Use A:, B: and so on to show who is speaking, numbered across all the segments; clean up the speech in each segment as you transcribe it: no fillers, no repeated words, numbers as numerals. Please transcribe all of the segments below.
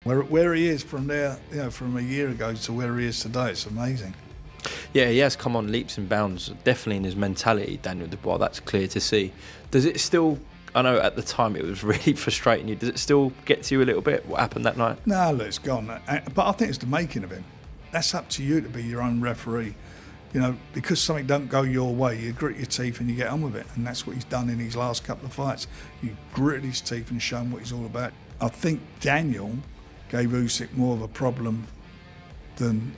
A: Where he is from there, you know, from a year ago to where he is today, it's amazing.
B: Yeah, he has come on leaps and bounds, definitely in his mentality, Daniel Dubois, that's clear to see. Does it still, I know at the time it was really frustrating you, does it still get to you a little bit, what happened that night?
A: No, look, it's gone. But I think it's the making of him. That's up to you to be your own referee. You know, because something don't go your way, you grit your teeth and you get on with it. And that's what he's done in his last couple of fights. He gritted his teeth and shown what he's all about. I think Daniel gave Usyk more of a problem than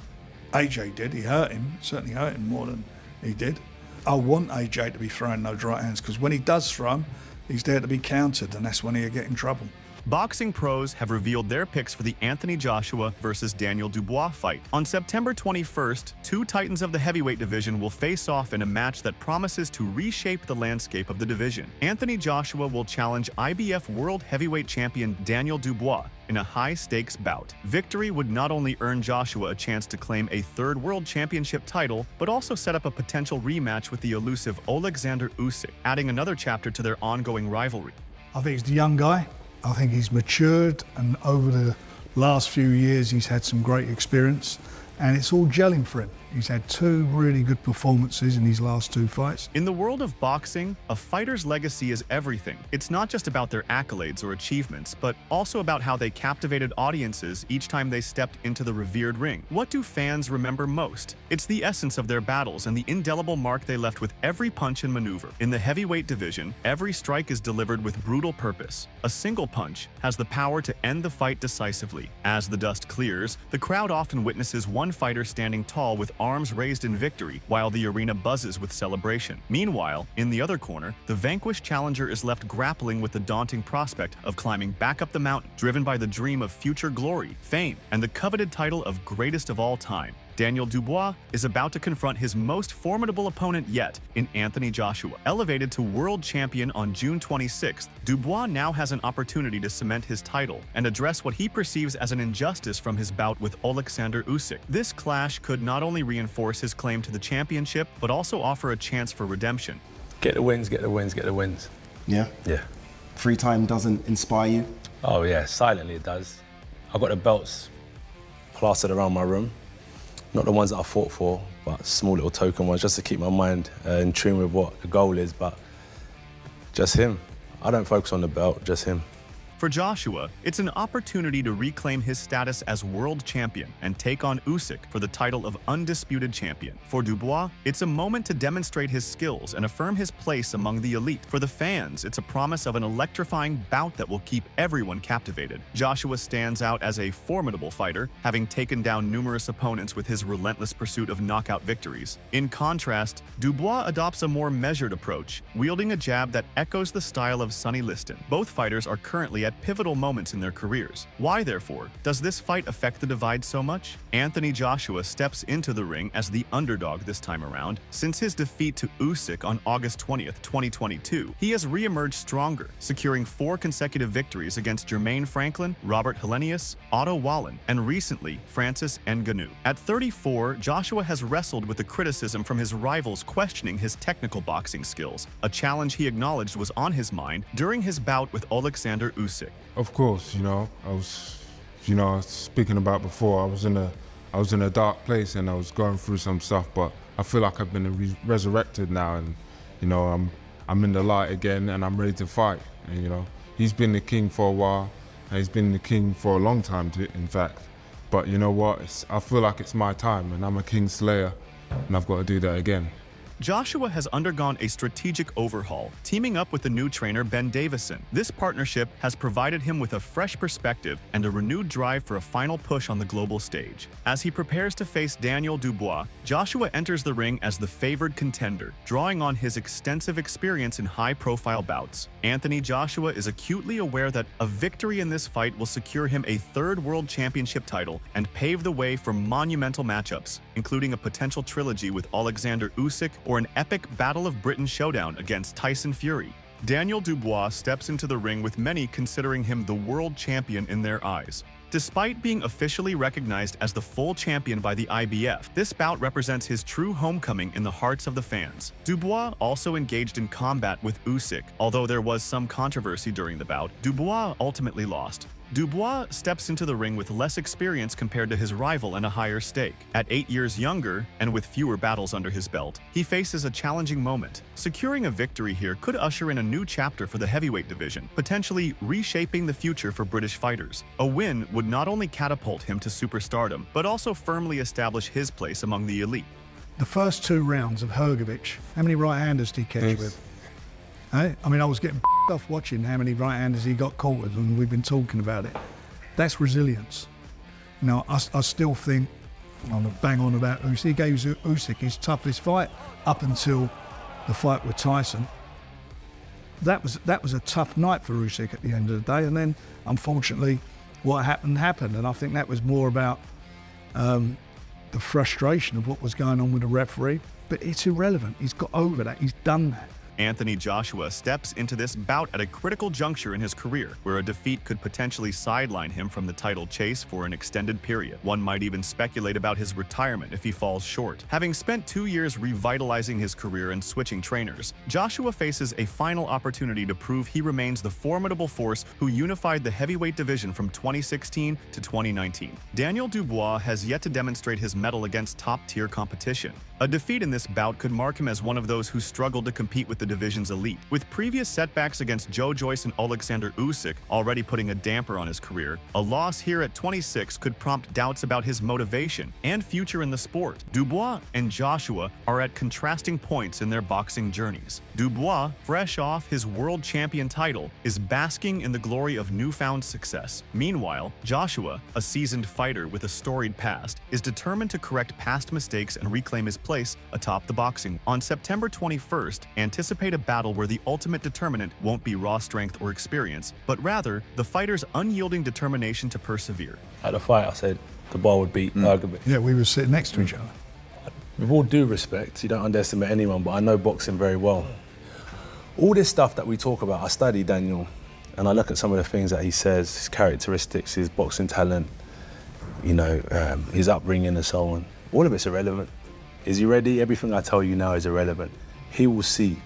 A: AJ did. He hurt him, certainly hurt him more than he did. I want AJ to be throwing those right hands, because when he does throw them, he's there to be countered, and that's when he'll get in trouble.
C: Boxing pros have revealed their picks for the Anthony Joshua versus Daniel Dubois fight. On September 21st, two titans of the heavyweight division will face off in a match that promises to reshape the landscape of the division. Anthony Joshua will challenge IBF World Heavyweight Champion Daniel Dubois in a high-stakes bout. Victory would not only earn Joshua a chance to claim a third world championship title, but also set up a potential rematch with the elusive Alexander Usyk, adding another chapter to their ongoing rivalry.
A: I think he's the young guy. I think he's matured, and over the last few years he's had some great experience, and it's all gelling for him. He's had two really good performances in these last two fights.
C: In the world of boxing, a fighter's legacy is everything. It's not just about their accolades or achievements, but also about how they captivated audiences each time they stepped into the revered ring. What do fans remember most? It's the essence of their battles and the indelible mark they left with every punch and maneuver. In the heavyweight division, every strike is delivered with brutal purpose. A single punch has the power to end the fight decisively. As the dust clears, the crowd often witnesses one fighter standing tall with arms raised in victory, while the arena buzzes with celebration. Meanwhile, in the other corner, the vanquished challenger is left grappling with the daunting prospect of climbing back up the mountain, driven by the dream of future glory, fame, and the coveted title of greatest of all time. Daniel Dubois is about to confront his most formidable opponent yet in Anthony Joshua. Elevated to world champion on June 26th, Dubois now has an opportunity to cement his title and address what he perceives as an injustice from his bout with Alexander Usyk. This clash could not only reinforce his claim to the championship, but also offer a chance for redemption.
D: Get the wins, get the wins, get the wins.
E: Yeah?
D: Yeah.
E: Free time doesn't inspire you?
D: Oh yeah, silently it does. I've got the belts plastered around my room. Not the ones that I fought for, but small little token ones, just to keep my mind in tune with what the goal is, but just him. I don't focus on the belt, just him.
C: For Joshua, it's an opportunity to reclaim his status as world champion and take on Usyk for the title of undisputed champion. For Dubois, it's a moment to demonstrate his skills and affirm his place among the elite. For the fans, it's a promise of an electrifying bout that will keep everyone captivated. Joshua stands out as a formidable fighter, having taken down numerous opponents with his relentless pursuit of knockout victories. In contrast, Dubois adopts a more measured approach, wielding a jab that echoes the style of Sonny Liston. Both fighters are currently at pivotal moments in their careers. Why, therefore, does this fight affect the divide so much? Anthony Joshua steps into the ring as the underdog this time around. Since his defeat to Usyk on August 20th, 2022, he has re-emerged stronger, securing 4 consecutive victories against Jermaine Franklin, Robert Helenius, Otto Wallen, and recently, Francis Ngannou. At 34, Joshua has wrestled with the criticism from his rivals questioning his technical boxing skills, a challenge he acknowledged was on his mind during his bout with Alexander Usyk.
F: Of course, I was, speaking about before, I was in a dark place and I was going through some stuff, but I feel like I've been resurrected now, and I'm in the light again and I'm ready to fight. And he's been the king for a while, and he's been the king for a long time too, in fact. But you know what? I feel like it's my time, and I'm a king slayer, and I've got to do that again.
C: Joshua has undergone a strategic overhaul, teaming up with the new trainer Ben Davison. This partnership has provided him with a fresh perspective and a renewed drive for a final push on the global stage. As he prepares to face Daniel Dubois, Joshua enters the ring as the favored contender, drawing on his extensive experience in high-profile bouts. Anthony Joshua is acutely aware that a victory in this fight will secure him a third world championship title and pave the way for monumental matchups, including a potential trilogy with Alexander Usyk or an epic Battle of Britain showdown against Tyson Fury. Daniel Dubois steps into the ring with many considering him the world champion in their eyes. Despite being officially recognized as the full champion by the IBF, this bout represents his true homecoming in the hearts of the fans. Dubois also engaged in combat with Usyk. Although there was some controversy during the bout, Dubois ultimately lost. Dubois steps into the ring with less experience compared to his rival and a higher stake. At 8 years younger, and with fewer battles under his belt, he faces a challenging moment. Securing a victory here could usher in a new chapter for the heavyweight division, potentially reshaping the future for British fighters. A win would not only catapult him to superstardom, but also firmly establish his place among the elite.
A: The first 2 rounds of Hrgovic, how many right-handers did he catch with? Eh? I mean, I was getting off watching how many right-handers he got caught with, and we've been talking about it. That's resilience. Now, I still think, I'm going to bang on about Usyk. He gave Usyk his toughest fight up until the fight with Tyson. That was a tough night for Usyk at the end of the day, and then, unfortunately, what happened, and I think that was more about the frustration of what was going on with the referee, but it's irrelevant. He's got over that. He's done that.
C: Anthony Joshua steps into this bout at a critical juncture in his career, where a defeat could potentially sideline him from the title chase for an extended period. One might even speculate about his retirement if he falls short. Having spent 2 years revitalizing his career and switching trainers, Joshua faces a final opportunity to prove he remains the formidable force who unified the heavyweight division from 2016 to 2019. Daniel Dubois has yet to demonstrate his mettle against top-tier competition. A defeat in this bout could mark him as one of those who struggled to compete with the division's elite. With previous setbacks against Joe Joyce and Alexander Usyk already putting a damper on his career, a loss here at 26 could prompt doubts about his motivation and future in the sport. Dubois and Joshua are at contrasting points in their boxing journeys. Dubois, fresh off his world champion title, is basking in the glory of newfound success. Meanwhile, Joshua, a seasoned fighter with a storied past, is determined to correct past mistakes and reclaim his place atop the boxing. On September 21st, anticipate a battle where the ultimate determinant won't be raw strength or experience, but rather the fighter's unyielding determination to persevere.
D: At the fight, I said Dubois would beat Hrgovic.
A: Yeah, we were sitting next to each other.
D: With all due respect, you don't underestimate anyone, but I know boxing very well. All this stuff that we talk about, I study Daniel, and I look at some of the things that he says, his characteristics, his boxing talent, you know, his upbringing and so on. All of it's irrelevant. Is he ready? Everything I tell you now is irrelevant. He will see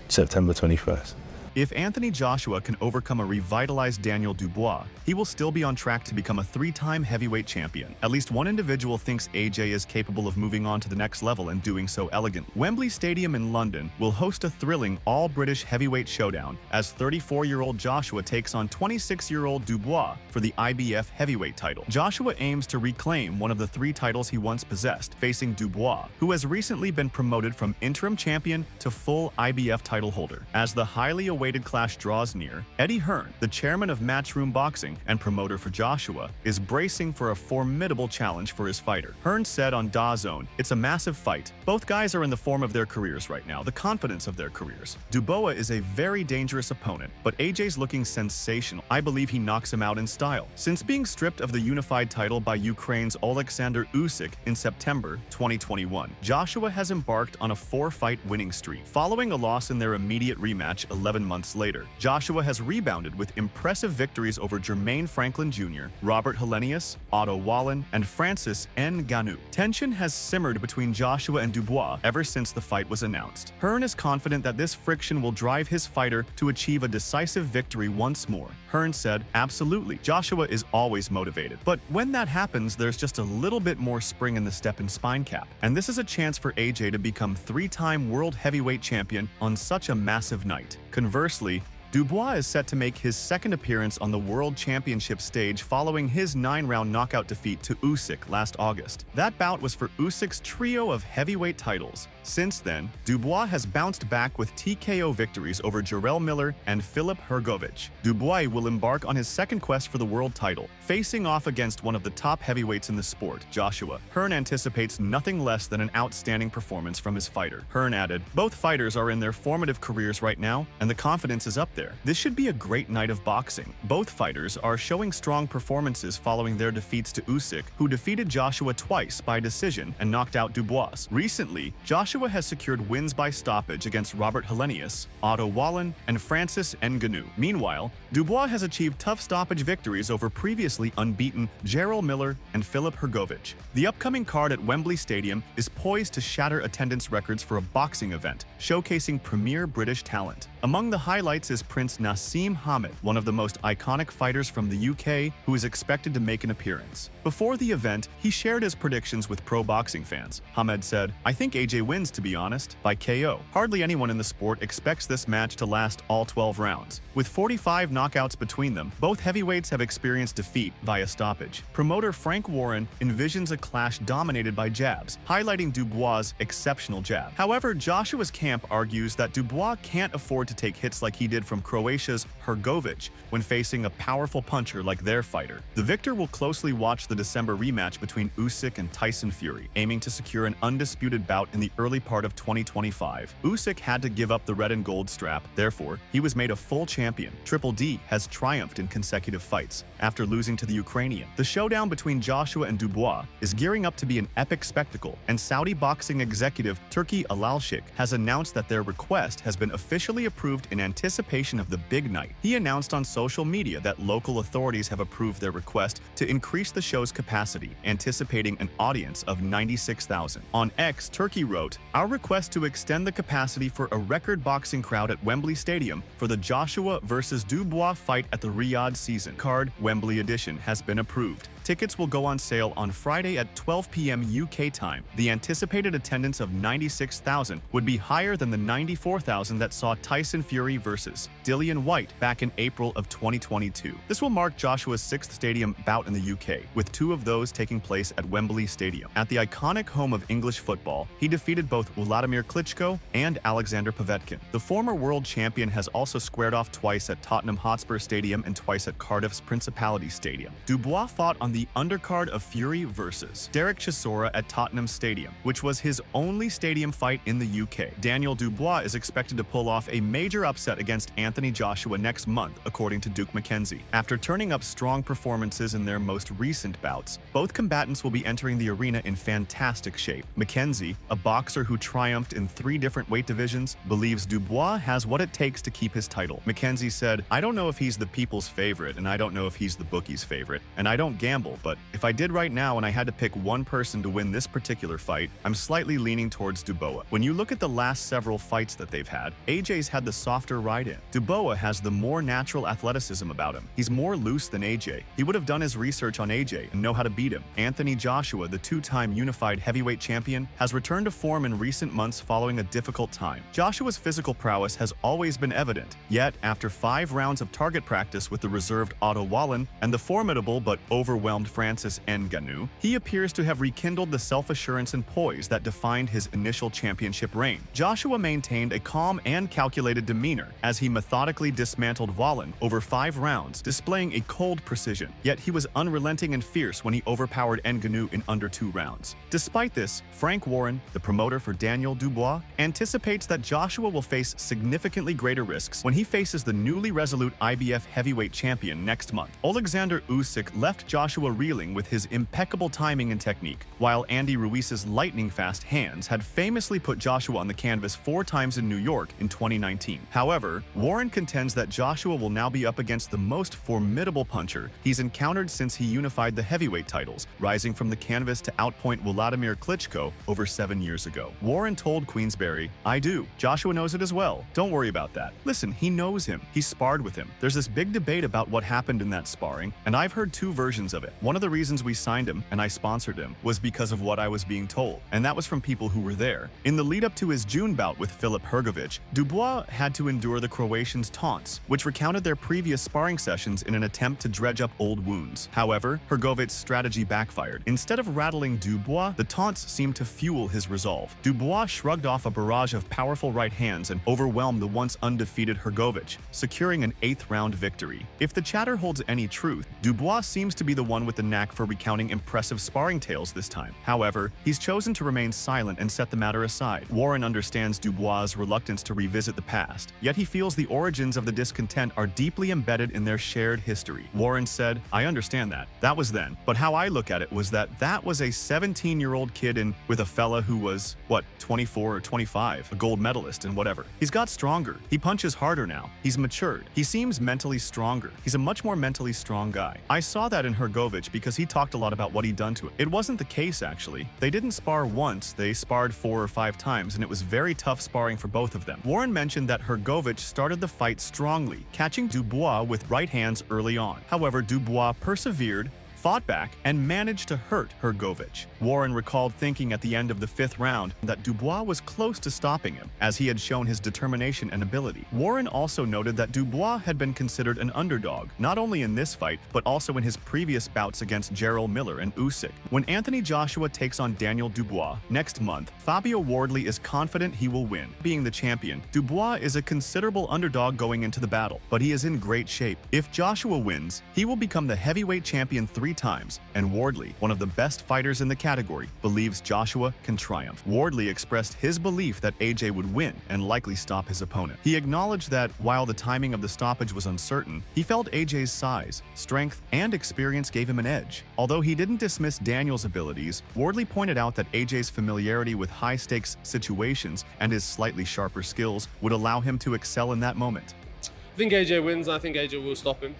D: September 21st.
C: If Anthony Joshua can overcome a revitalized Daniel Dubois, he will still be on track to become a 3-time heavyweight champion. At least one individual thinks AJ is capable of moving on to the next level and doing so elegantly. Wembley Stadium in London will host a thrilling all-British heavyweight showdown as 34-year-old Joshua takes on 26-year-old Dubois for the IBF heavyweight title. Joshua aims to reclaim one of the 3 titles he once possessed, facing Dubois, who has recently been promoted from interim champion to full IBF title holder. As the highly awaited clash draws near, Eddie Hearn, the chairman of Matchroom Boxing and promoter for Joshua, is bracing for a formidable challenge for his fighter. Hearn said on DAZN, "It's a massive fight. Both guys are in the form of their careers right now, the confidence of their careers. Dubois is a very dangerous opponent, but AJ's looking sensational. I believe he knocks him out in style." Since being stripped of the unified title by Ukraine's Alexander Usyk in September 2021, Joshua has embarked on a 4-fight winning streak. Following a loss in their immediate rematch 11 months later, Joshua has rebounded with impressive victories over Jermaine Franklin Jr., Robert Helenius, Otto Wallen, and Francis Ngannou. Tension has simmered between Joshua and Dubois ever since the fight was announced. Hearn is confident that this friction will drive his fighter to achieve a decisive victory once more. Hearn said, "Absolutely, Joshua is always motivated. But when that happens, there's just a little bit more spring in the step and spine cap. And this is a chance for AJ to become 3-time world heavyweight champion on such a massive night." Conversely, Dubois is set to make his second appearance on the World Championship stage following his 9-round knockout defeat to Usyk last August. That bout was for Usyk's trio of heavyweight titles. Since then, Dubois has bounced back with TKO victories over Jarrell Miller and Filip Hrgovic. Dubois will embark on his second quest for the world title, facing off against one of the top heavyweights in the sport, Joshua. Hearn anticipates nothing less than an outstanding performance from his fighter. Hearn added, "Both fighters are in their formative careers right now, and the confidence is up there. This should be a great night of boxing." Both fighters are showing strong performances following their defeats to Usyk, who defeated Joshua twice by decision and knocked out Dubois. Recently, Joshua has secured wins by stoppage against Robert Helenius, Otto Wallen, and Francis Ngannou. Meanwhile, Dubois has achieved tough stoppage victories over previously unbeaten Jarrell Miller and Filip Hrgovic. The upcoming card at Wembley Stadium is poised to shatter attendance records for a boxing event, showcasing premier British talent. Among the highlights is Prince Nassim Hamed, one of the most iconic fighters from the UK, who is expected to make an appearance. Before the event, he shared his predictions with pro boxing fans. Hamed said, "I think AJ wins, to be honest, by KO. Hardly anyone in the sport expects this match to last all 12 rounds. With 45 knockouts between them, both heavyweights have experienced defeat via stoppage." Promoter Frank Warren envisions a clash dominated by jabs, highlighting Dubois' exceptional jab. However, Joshua's camp argues that Dubois can't afford to take hits like he did from Croatia's Hrgović when facing a powerful puncher like their fighter. The victor will closely watch the December rematch between Usyk and Tyson Fury, aiming to secure an undisputed bout in the early part of 2025. Usyk had to give up the red and gold strap, therefore, he was made a full champion. Triple D has triumphed in consecutive fights after losing to the Ukrainian. The showdown between Joshua and Dubois is gearing up to be an epic spectacle, and Saudi boxing executive Turki Alalshik has announced that their request has been officially approved in anticipation of the big night. He announced on social media that local authorities have approved their request to increase the show's capacity, anticipating an audience of 96,000. On X, Turkey wrote, "Our request to extend the capacity for a record boxing crowd at Wembley Stadium for the Joshua vs. Dubois fight at the Riyadh season card Wembley edition has been approved. Tickets will go on sale on Friday at 12 p.m. UK time. The anticipated attendance of 96,000 would be higher than the 94,000 that saw Tyson Fury versus Dillian Whyte back in April of 2022. This will mark Joshua's 6th stadium bout in the UK, with 2 of those taking place at Wembley Stadium. At the iconic home of English football, he defeated both Vladimir Klitschko and Alexander Povetkin. The former world champion has also squared off twice at Tottenham Hotspur Stadium and twice at Cardiff's Principality Stadium. Dubois fought on the undercard of Fury versus Derek Chisora at Tottenham Stadium, which was his only stadium fight in the UK. Daniel Dubois is expected to pull off a major upset against Anthony Joshua next month, according to Duke McKenzie. After turning up strong performances in their most recent bouts, both combatants will be entering the arena in fantastic shape. McKenzie, a boxer who triumphed in 3 different weight divisions, believes Dubois has what it takes to keep his title. McKenzie said, "I don't know if he's the people's favorite, and I don't know if he's the bookie's favorite, and I don't gamble, but if I did right now and I had to pick one person to win this particular fight, I'm slightly leaning towards Dubois. When you look at the last several fights that they've had, AJ's had the softer ride-in. Dubois has the more natural athleticism about him. He's more loose than AJ. He would have done his research on AJ and know how to beat him." Anthony Joshua, the 2-time unified heavyweight champion, has returned to form in recent months following a difficult time. Joshua's physical prowess has always been evident, yet after 5 rounds of target practice with the reserved Otto Wallen and the formidable but overwhelmed Francis Ngannou, he appears to have rekindled the self-assurance and poise that defined his initial championship reign. Joshua maintained a calm and calculated demeanor as he methodically dismantled Wallen over 5 rounds, displaying a cold precision, yet he was unrelenting and fierce when he overpowered Ngannou in under 2 rounds. Despite this, Frank Warren, the promoter for Daniel Dubois, anticipates that Joshua will face significantly greater risks when he faces the newly resolute IBF heavyweight champion next month. Alexander Usyk left Joshua reeling with his impeccable timing and technique, while Andy Ruiz's lightning-fast hands had famously put Joshua on the canvas 4 times in New York in 2019. However, Warren contends that Joshua will now be up against the most formidable puncher he's encountered since he unified the heavyweight titles, rising from the canvas to outpoint Vladimir Klitschko over 7 years ago. Warren told Queensberry, "I do. Joshua knows it as well. Don't worry about that. Listen, he knows him. He sparred with him. There's this big debate about what happened in that sparring, and I've heard 2 versions of it. One of the reasons we signed him and I sponsored him was because of what I was being told, and that was from people who were there." In the lead up to his June bout with Filip Hrgović, Dubois had to endure the Croatians' taunts, which recounted their previous sparring sessions in an attempt to dredge up old wounds. However, Hrgovic's strategy backfired. Instead of rattling Dubois, the taunts seemed to fuel his resolve. Dubois shrugged off a barrage of powerful right hands and overwhelmed the once undefeated Hrgović, securing an 8th-round victory. If the chatter holds any truth, Dubois seems to be the one with the knack for recounting impressive sparring tales this time. However, he's chosen to remain silent and set the matter aside. Warren understands Dubois' reluctance to revisit the past, yet he feels the origins of the discontent are deeply embedded in their shared history. Warren said, "I understand that. That was then. But how I look at it was that was a 17-year-old kid with a fella who was, 24 or 25, a gold medalist and whatever. He's got stronger. He punches harder now. He's matured. He seems mentally stronger. He's a much more mentally strong guy. I saw that in Hrgović Hrgović because he talked a lot about what he'd done to it. It wasn't the case, actually. They didn't spar once, they sparred 4 or 5 times, and it was very tough sparring for both of them. Warren mentioned that Hrgović started the fight strongly, catching Dubois with right hands early on. However, Dubois persevered, fought back, and managed to hurt Hrgović. Warren recalled thinking at the end of the 5th round that Dubois was close to stopping him, as he had shown his determination and ability. Warren also noted that Dubois had been considered an underdog, not only in this fight, but also in his previous bouts against Jarrell Miller and Usyk. When Anthony Joshua takes on Daniel Dubois next month, Fabio Wardley is confident he will win. Being the champion, Dubois is a considerable underdog going into the battle, but he is in great shape. If Joshua wins, he will become the heavyweight champion 3 times, and Wardley, one of the best fighters in the category, believes Joshua can triumph. Wardley expressed his belief that AJ would win and likely stop his opponent. He acknowledged that, while the timing of the stoppage was uncertain, he felt AJ's size, strength, and experience gave him an edge. Although he didn't dismiss Daniel's abilities, Wardley pointed out that AJ's familiarity with high-stakes situations and his slightly sharper skills would allow him to excel in that moment.
G: I think AJ wins, and I think AJ will stop him.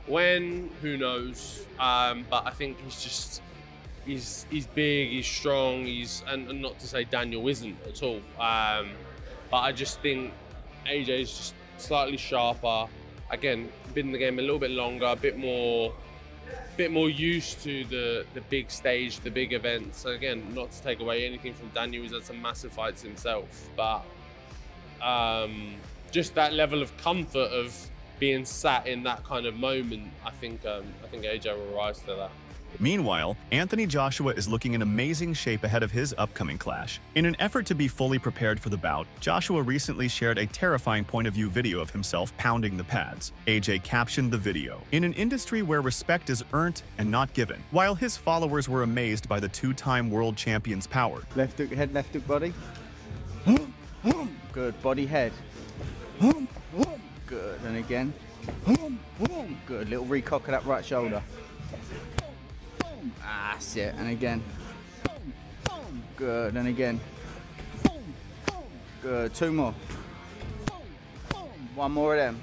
G: When, who knows? But I think he's big, he's strong, and not to say Daniel isn't at all. But I just think AJ's just slightly sharper. Again, been in the game a little bit longer, a bit more used to the big stage, the big events. So again, not to take away anything from Daniel, he's had some massive fights himself, but just that level of comfort of being sat in that kind of moment, I think AJ will rise to that.
C: Meanwhile, Anthony Joshua is looking in amazing shape ahead of his upcoming clash. In an effort to be fully prepared for the bout, Joshua recently shared a terrifying point-of-view video of himself pounding the pads. AJ captioned the video, "In an industry where respect is earned and not given," while his followers were amazed by the 2-time world champion's power.
H: Left hook head, left hook body. Good, body head. Good, and again. Good, little recock of that right shoulder. That's it, and again. Good, and again. Good, 2 more. 1 more of them.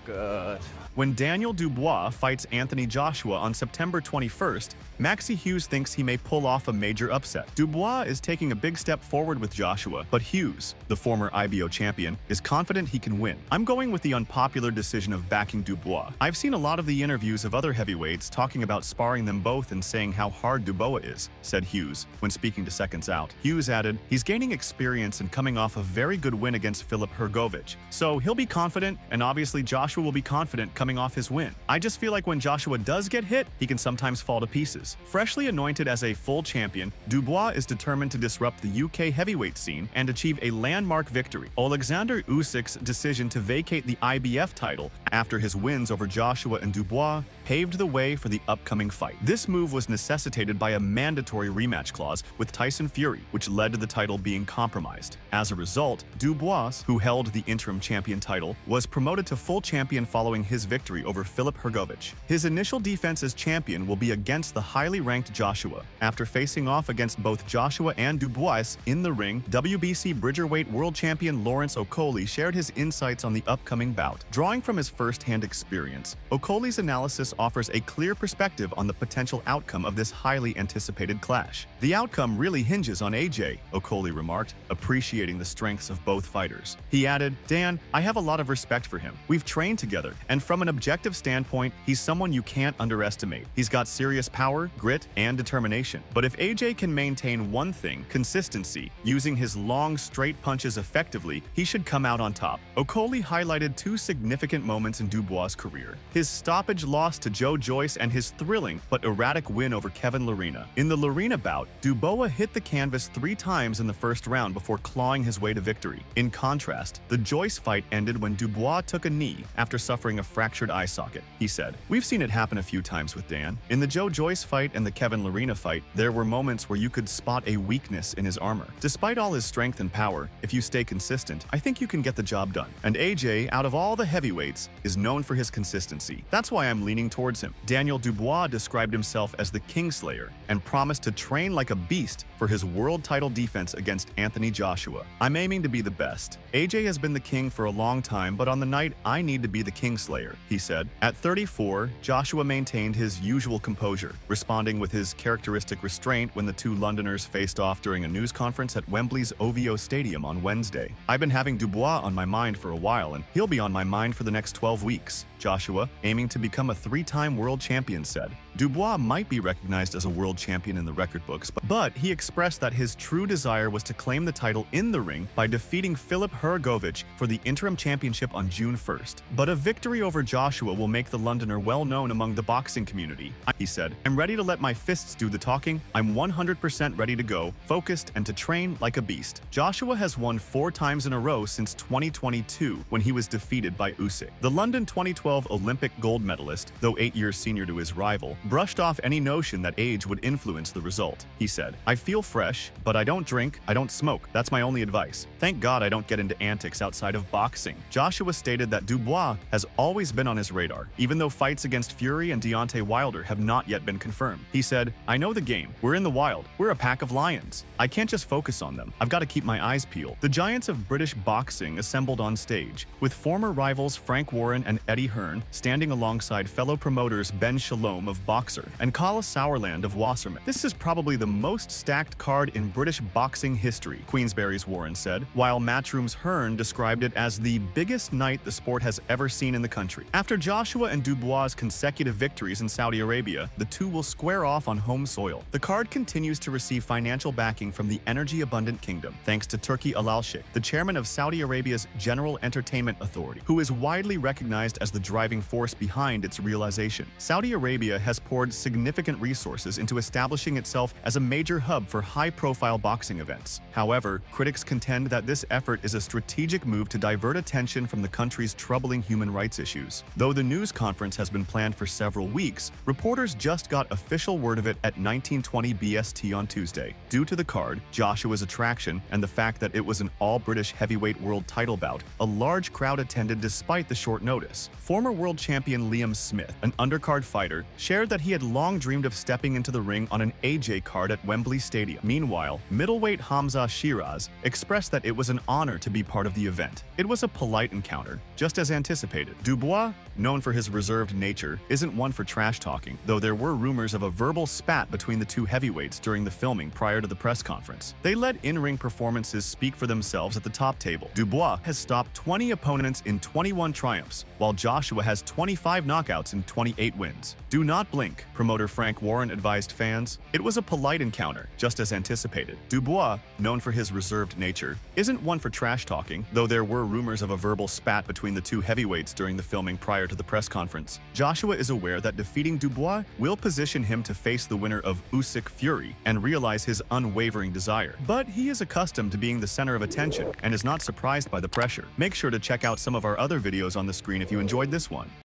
H: Good.
C: When Daniel Dubois fights Anthony Joshua on September 21st, Maxie Hughes thinks he may pull off a major upset. Dubois is taking a big step forward with Joshua, but Hughes, the former IBO champion, is confident he can win. "I'm going with the unpopular decision of backing Dubois. I've seen a lot of the interviews of other heavyweights talking about sparring them both and saying how hard Dubois is," said Hughes when speaking to Seconds Out. Hughes added, "He's gaining experience and coming off a very good win against Filip Hrgović, so he'll be confident, and obviously Joshua will be confident coming off his win. I just feel like when Joshua does get hit, he can sometimes fall to pieces." Freshly anointed as a full champion, Dubois is determined to disrupt the UK heavyweight scene and achieve a landmark victory. Alexander Usyk's decision to vacate the IBF title after his wins over Joshua and Dubois paved the way for the upcoming fight. This move was necessitated by a mandatory rematch clause with Tyson Fury, which led to the title being compromised. As a result, Dubois, who held the interim champion title, was promoted to full champion following his victory over Filip Hrgović. His initial defense as champion will be against the highly ranked Joshua. After facing off against both Joshua and Dubois in the ring, WBC Bridgerweight World Champion Lawrence Okolie shared his insights on the upcoming bout. Drawing from his first-hand experience, Okolie's analysis offers a clear perspective on the potential outcome of this highly anticipated clash. "The outcome really hinges on AJ," Okolie remarked, appreciating the strengths of both fighters. He added, "Dan, I have a lot of respect for him. We've trained together, and from an objective standpoint, he's someone you can't underestimate. He's got serious power, grit, and determination. But if AJ can maintain one thing, consistency, using his long, straight punches effectively, he should come out on top." Okolie highlighted 2 significant moments in Dubois' career: his stoppage loss to Joe Joyce and his thrilling but erratic win over Kevin Lerena. In the Lerena bout, Dubois hit the canvas 3 times in the first round before clawing his way to victory. In contrast, the Joyce fight ended when Dubois took a knee after suffering a fractured eye socket. He said, "We've seen it happen a few times with Dan. In the Joe Joyce fight and the Kevin Lerena fight, there were moments where you could spot a weakness in his armor. Despite all his strength and power, if you stay consistent, I think you can get the job done. And AJ, out of all the heavyweights, is known for his consistency. That's why I'm leaning towards him." Daniel Dubois described himself as the Kingslayer and promised to train like a beast for his world title defense against Anthony Joshua. "I'm aiming to be the best. AJ has been the king for a long time, but on the night, I need to be the Kingslayer. he said. At 34, Joshua maintained his usual composure, responding with his characteristic restraint when the two Londoners faced off during a news conference at Wembley's OVO Stadium on Wednesday. "I've been having Dubois on my mind for a while, and he'll be on my mind for the next 12 weeks, Joshua, aiming to become a 3-time world champion, said. Dubois might be recognized as a world champion in the record books, but he expressed that his true desire was to claim the title in the ring by defeating Filip Hrgovic for the interim championship on June 1st. But a victory over Joshua will make the Londoner well known among the boxing community, he said. "I'm ready to let my fists do the talking. I'm 100% ready to go, focused, and to train like a beast." Joshua has won 4 times in a row since 2022 when he was defeated by Usyk. The London 2012 Olympic gold medalist, though 8 years senior to his rival, brushed off any notion that age would influence the result. He said, "I feel fresh, but I don't drink, I don't smoke. That's my only advice. Thank God I don't get into antics outside of boxing." Joshua stated that Dubois has always been on his radar, even though fights against Fury and Deontay Wilder have not yet been confirmed. He said, "I know the game. We're in the wild. We're a pack of lions. I can't just focus on them. I've got to keep my eyes peeled." The giants of British boxing assembled on stage, with former rivals Frank Warren and Eddie Hearn standing alongside fellow promoters Ben Shalom of Boxer and Kala Sauerland of Wasserman. "This is probably the most stacked card in British boxing history," Queensberry's Warren said, while Matchroom's Hearn described it as the biggest night the sport has ever seen in the country. After Joshua and Dubois' consecutive victories in Saudi Arabia, the two will square off on home soil. The card continues to receive financial backing from the energy-abundant kingdom, thanks to Turki Al Sheikh, the chairman of Saudi Arabia's General Entertainment Authority, who is widely recognized as the driving force behind its realization. Saudi Arabia has poured significant resources into establishing itself as a major hub for high-profile boxing events. However, critics contend that this effort is a strategic move to divert attention from the country's troubling human rights issues. Though the news conference has been planned for several weeks, reporters just got official word of it at 1920 BST on Tuesday. Due to the card, Joshua's attraction, and the fact that it was an all-British heavyweight world title bout, a large crowd attended despite the short notice. Former world champion Liam Smith, an undercard fighter, shared that he had long dreamed of stepping into the ring on an AJ card at Wembley Stadium. Meanwhile, middleweight Hamza Shiraz expressed that it was an honor to be part of the event. It was a polite encounter, just as anticipated. Dubois, known for his reserved nature, isn't one for trash talking, though there were rumors of a verbal spat between the two heavyweights during the filming prior to the press conference. They let in-ring performances speak for themselves at the top table. Dubois has stopped 20 opponents in 21 triumphs, while Joshua has 25 knockouts and 28 wins. "Do not blink," promoter Frank Warren advised fans. It was a polite encounter, just as anticipated. Dubois, known for his reserved nature, isn't one for trash talking, though there were rumors of a verbal spat between the two heavyweights during the filming prior to the press conference. Joshua is aware that defeating Dubois will position him to face the winner of Usyk Fury and realize his unwavering desire. But he is accustomed to being the center of attention and is not surprised by the pressure. Make sure to check out some of our other videos on the screen if you enjoyed this one.